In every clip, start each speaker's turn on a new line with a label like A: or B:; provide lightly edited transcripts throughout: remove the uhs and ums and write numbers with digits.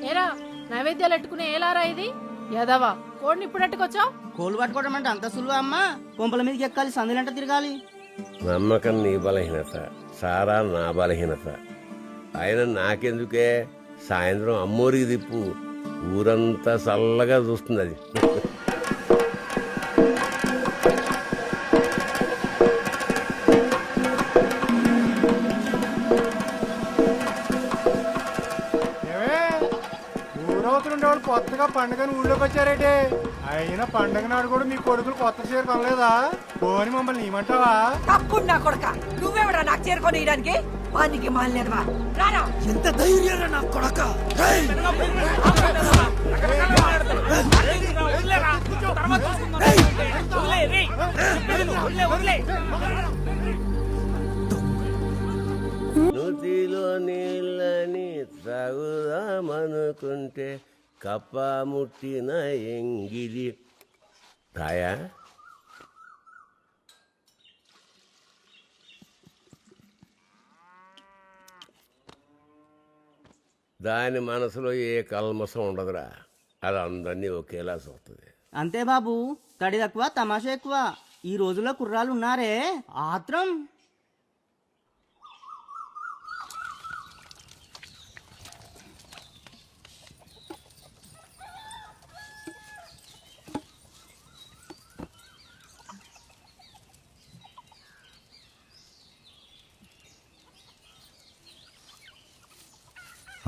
A: ఏరా నైవేద్యాలు ఎట్టుకునే ఏలారా ఇది యదవా కోడిని ఇప్పుడు ఎట్టుకొచ్చావు?
B: కోళ్ళు పట్టుకోవడం అంటే అంత సులువా అమ్మా? కొంపల మీదకి ఎక్కాలి, సందులంట తిరగాలి.
C: నమ్మకం నీ బలహీనత, సారా నా బలహీనత. ఆయన నాకెందుకే, సాయంత్రం అమ్మోరికి తిప్పు, ఊరంతా చల్లగా చూస్తుంది అది.
D: ఉండేవాళ్ళు కొత్తగా పండుగని ఊళ్ళోకి వచ్చారేటే. అయినా పండుగ నాడు కూడా మీ కొడుకులు కొత్త చీర కొనలేదా? పోని మమ్మల్ని ఏమంటావా?
E: తప్పుడు నా కొడక, నువ్వెవడా నాకు చేరుకొని ఇయడానికి? వానికి మాలేదవా? రారా,
F: ఎంత ధైర్యం నా కొడక!
C: నూతిలో నీళ్ళని తాగుదామనుకుంటే కప్ప ముట్టిన ఎంగిలి కాయా. దాని మనసులో ఏ కల్మసం ఉండదురా, అది అందరినీ ఒకేలా చూస్తుంది.
B: అంతే బాబు, తడి తక్కువ తమాషా ఎక్కువ. ఈ రోజుల్లో కుర్రాలు ఉన్నారే ఆత్రం.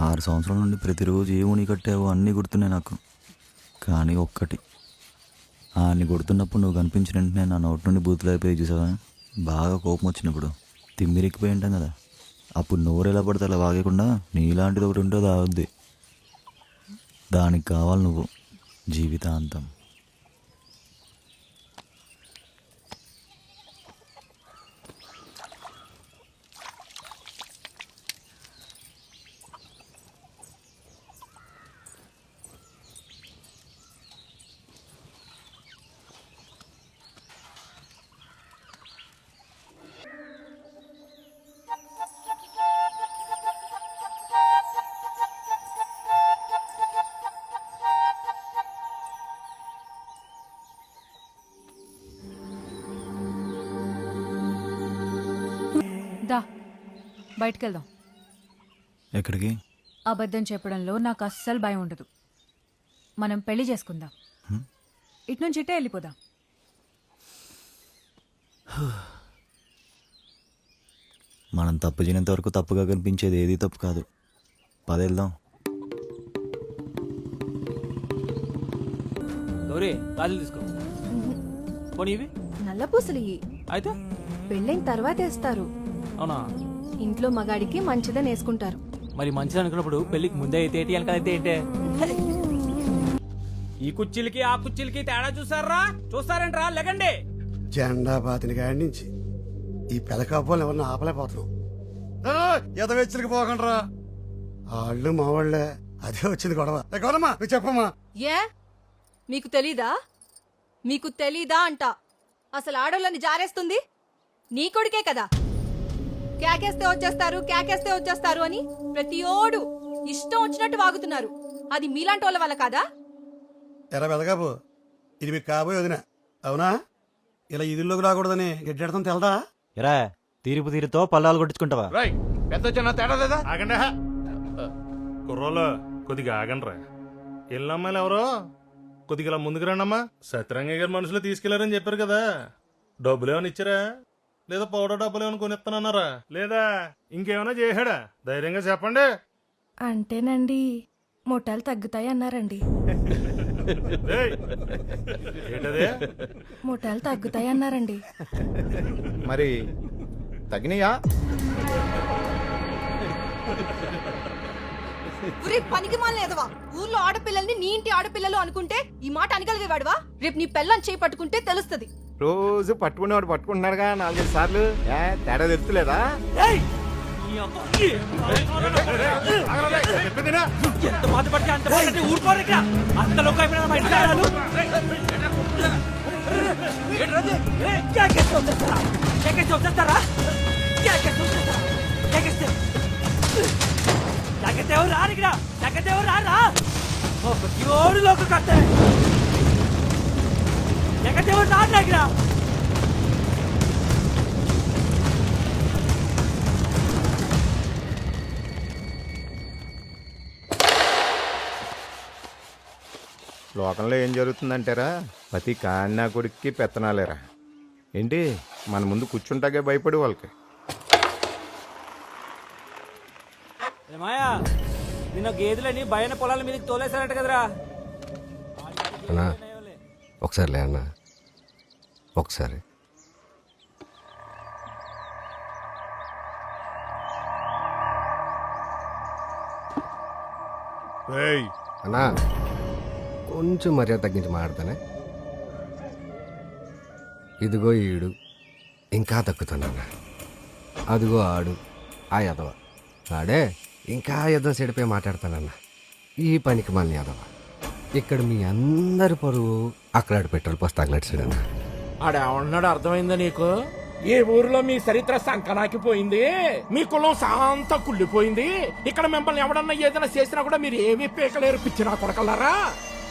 F: ఆరు సంవత్సరాల నుండి ప్రతిరోజు ఏ ఉని కట్టావో అన్నీ గుర్తున్నాయి నాకు. కానీ ఒక్కటి, అన్ని గుర్తున్నప్పుడు నువ్వు కనిపించిన వెంటనే నా నోటి నుండి బూతులు అయిపోయి చూసావా? బాగా కోపం వచ్చినప్పుడు తిమ్మిరెక్కిపోయి ఉంటాం కదా, అప్పుడు నోరు ఎలా పడితే అలా వాగకుండా నీలాంటిది ఒకటి ఉంటే తాగుద్ది. దానికి కావాలి నువ్వు జీవితాంతం.
G: దా బయటకెళ్దాం.
F: ఎక్కడికి?
G: అబద్ధం చెప్పడంలో నాకు అస్సలు భయం ఉండదు. మనం పెళ్లి చేసుకుందాం, ఇటు నుంచి ఇటే వెళ్ళిపోదాం.
F: మనం తప్పు చేయనంత వరకు తప్పుగా కనిపించేది ఏది తప్పు కాదు. పదేళ్దాం.
H: గాజులు తీసుకో. పోనీ ఇవి
I: నల్ల పూసలు
H: అయితే
I: పెళ్ళైన తర్వాత వేస్తారు.
H: అవునా?
I: ఇంట్లో మగాడికి మంచిదని వేసుకుంటారు.
H: మరి మంచిది అనుకున్నప్పుడు పెళ్లికి ముందే అయితే ఏంటి, వెనకాలైతే ఏంటే? ఈ కుర్చీలకి ఆ కుర్చీలకి తేడా చూసారా? చూస్తారంట్రా, లెగండి.
D: జెండా బాతిని కాడి నుంచి ఈ పిలకపోలు ఎవరిని ఆపలేకపోతున్నాం. ఎదవెచ్చలికి పోకండ్రా, వాళ్ళు మా వాళ్ళే. అదే వచ్చింది గొడవ. గొడవమ్మా, నువ్వు చెప్పమ్మా.
I: ఏ మీకు తెలీదా? మీకు తెలీదా అంట. అసలు ఆడోళ్ళని జారేస్తుంది నీ కొడుకే కదా. కేకేస్తే వచ్చేస్తారు, కేకేస్తే వచ్చేస్తారు అని ప్రతి ఓడు ఇష్టం వచ్చినట్టు వాగుతున్నారు. అది మీలాంటి వాళ్ళ వల్ల కాదా?
D: ఎరా వెదగాబు, ఇది మీకు కాబోయే వదిన అవునా? ఇలా ఇదిలోకి రాకూడదని గడ్డెడతాం తెలదా?
F: ఎరా తీరుపు తీరుతో పల్లాలు కొట్టించుకుంటావా?
D: పెద్ద చిన్న తేడా లేదా?
J: ఆగండి కుర్రోళ్ళు, కొద్దిగా ఆగండ్రా. ఎల్లమ్మాయిలు ఎవరో కొద్దిగా ముందుకు రండమ్మా. సత్యరంగయ్య గారు మనుషులు తీసుకెళ్లారని చెప్పారు కదా, డబ్బులు ఏమైనా ఇచ్చారా? లేదా పౌడర్ డబ్బులు ఏమైనా కొనిస్తానన్నారా? లేదా ఇంకేమైనా చేశాడా? ధైర్యంగా చెప్పండి.
I: అంటేనండి మొట్టాలు తగ్గుతాయి అన్నారండి.
J: ఏంటదే?
I: మొట్టాలు తగ్గుతాయి అన్నారండి.
D: మరి తగినయా?
I: పనికి మాలేదవా? ఊర్లో ఆడపిల్లల్ని నీ ఇంటి ఆడపిల్లలు అనుకుంటే ఈ మాట అనగలిగేవాడువా? రేపు నీ పెళ్ళని చేయి పట్టుకుంటే తెలుస్తుంది.
D: రోజు పట్టుకునేవాడు పట్టుకుంటున్నాడుగా 4-5 సార్లు. తేడా తెలుస్తలేదా?
H: ఎంత బాధపడితే అంత బాధపడితే ఊరుకోరు ఇక్కడ. అంత లోకం అయిపోయినా మా ఇంటికి రారు. ఎవరు రారు ఇక్కడ, ఎవరు రారా? जोड़ी लोग करते हैं क्या कहते हो नाम लग रहा
K: లోకంలో ఏం జరుగుతుందంటారా ప్రతి కాన్నా కొడుక్కి పెత్తనాలేరా ఏంటి మన ముందు కూర్చుంటాకే భయపడి వాళ్ళకి
H: మాయా నిన్న గేదెలని బయన పొలాల మీదకి తోలేసారట కదరా
L: అన్నా ఒకసారి లే అన్నా ఒకసారి అన్నా కొంచెం మర్యాద తగ్గించి మాట్లాడతానే ఇదిగో ఈడు ఇంకా తక్కుతానన్నా అదిగో ఆడు ఆ యదవ ఆడే ఇంకా యుద్ధం చెడిపోయి మాట్లాడతానన్నా ఈ పనికి మళ్ళీ యదవ ఇక్కడ మీ అందరి పరువు అక్కడ పెట్రోల్ పోసి తగలట్సాడన్నా
H: ఆడేమన్నాడు అర్థమైందా నీకు ఏ ఊరిలో మీ చరిత్ర సంకనాకిపోయింది మీ కులం శాంత కుళ్ళిపోయింది ఇక్కడ మిమ్మల్ని ఎవడన్నా ఏదైనా చేసినా కూడా మీరు ఏమీ పీకలేరు పిచ్చినా కొడకల్లారా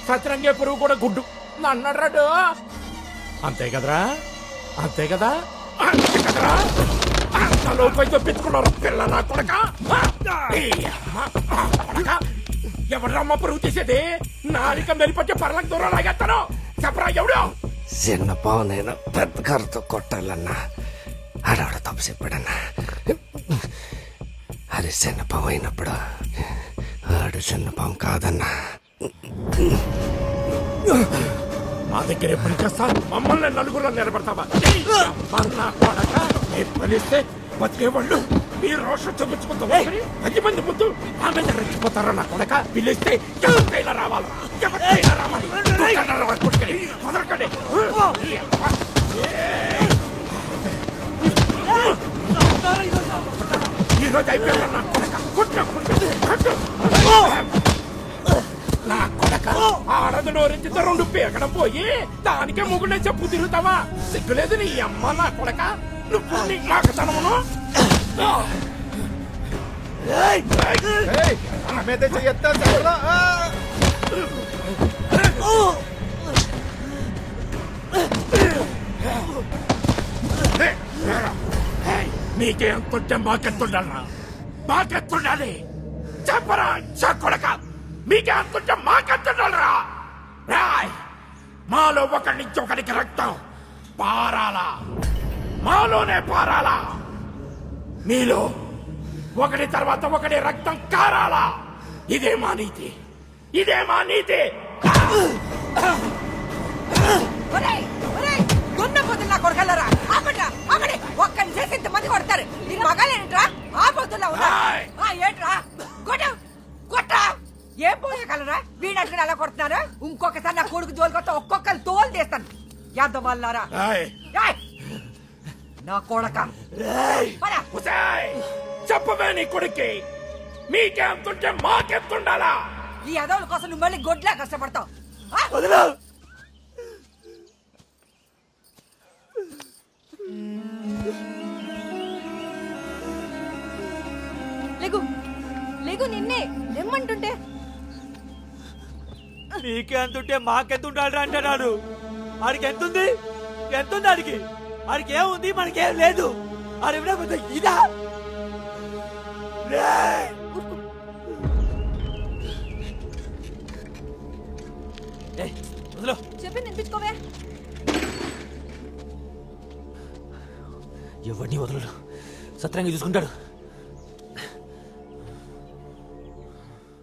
H: సత్రంగే పురుగు కూడా గుడ్డు అన్నాడు అంతే కదరా అంతే కదా అంతే కదరా అంతలో పోయి పెట్టుకున్నారు పిల్ల నా కొడక ఎవడమ్మా పురుగు తీసేది నాలిక మెరిపొచ్చే పర్లకు దూరం లాగేస్తాను చెప్పరా ఎవడు
L: చిన్న పావు నేను పెద్ద కర్రతో కొట్టాలన్నా ఆడవాడ తప్పు చెప్పాడన్నా అది చిన్న పావు అయినప్పుడు ఆడు చిన్న పాము కాదన్నా
H: మా దగ్గర పని చేస్తా మమ్మల్ని నలుగురు నిలబడతావా పనిస్తే బతికేవాళ్ళు మీ రోషం చూపించుకుంటాం 10 మంది ముందు ఆ మీద రెచ్చిపోతారా నా కొడక పిలిస్తే ఎవరికైనా రావాలి ఎవరికైనా రావాలి కుదరకండి ఈరోజు అయిపోయారు నా కొడక నా కొడక ఆడది నోరించితో 2 పీకడం పోయి దానికే ముగ్గునే చెప్పు తిరుగుతావా సిగ్గులేదు నీ అమ్మ నా కొడక నువ్వు నీ నాకతనమును మీకేంతుంటే మాకెత్తుండాలరా మాకెత్తుండాలి చెప్పరా కొడక మీకేంతుంటే మాకెత్తుండాలరా రాయ్ మాలో ఒకరి నుంచి ఒకరికి రక్తం పారాలా మాలోనే పారాలా మీలో ఒకటి తర్వాత ఒకటి రక్తం కారాలా ఇదే మా నీతి ఇదే మా నీతి
E: గున్నపోతున్నా కొడకల్లరా ఆపట్రా ఆపడి ఒక్కని చేసి ఇంతమంది కొడతారు ఇది మగాలేంట్రా ఆపోతున్నా ఉన్నా ఏంట్రా కొట్టా ఏం పోయగలరా వీడట్టుకుని అలా కొడుతున్నారు ఇంకొకసారి నా కొడుకు జోలికొస్తే ఒక్కొక్కరు తోలు తీస్తాను యాదవ్ వల్లారా నా కొడక
H: చెప్పవే నీ కొడుక్కి మీకెంతుంటే మాకెంతుండాలా
E: ఈ యాదవుల కోసం నువ్వు మళ్ళీ గొడ్లా కష్టపడతావు
I: లేగు లేగు నిన్నే లెమ్మంటుంటే
H: మీకెంతుంటే మాకెంతుంటాడు అంటున్నాడు ఆడికి ఎంతుంది ఎంతుంది ఆడికి ఏముంది మనకేం లేదు ఆడివిడ ఇదా
I: చెప్పి నింపించుకోవే
H: ఎవరిని వదలడు సత్రంగా చూసుకుంటాడు